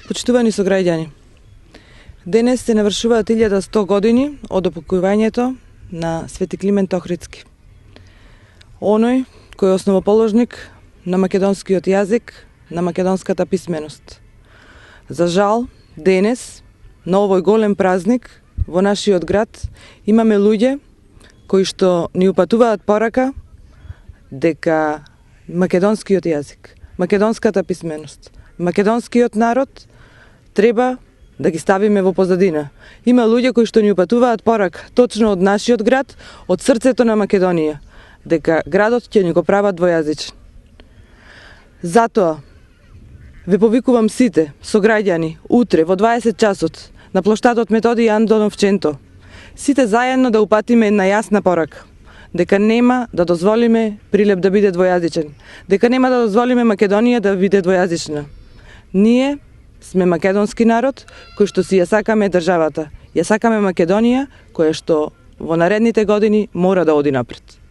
Почитувани сограѓани, денес се навршуваат 1100 години од упокојувањето на Свети Климент Охридски. Оној кој е основоположник на македонскиот јазик, на македонската писменост. За жал, денес, на овој голем празник, во нашиот град, имаме луѓе кои што ни упатуваат порака дека македонскиот јазик, македонската писменост, македонскиот народ треба да ги ставиме во позадина. Има луѓе кои што ни упатуваат порака точно од нашиот град, од срцето на Македонија, дека градот ќе ни го прават двојазичен. Затоа ве повикувам сите сограѓани утре во 20 часот на плоштадот Методиј Андонов Ченто. Сите заедно да упатиме една јасна порака дека нема да дозволиме Прилеп да биде двојазичен, дека нема да дозволиме Македонија да биде двојазична. Ние сме македонски народ кој што си ја сакаме државата. Ја сакаме Македонија која што во наредните години мора да оди напред.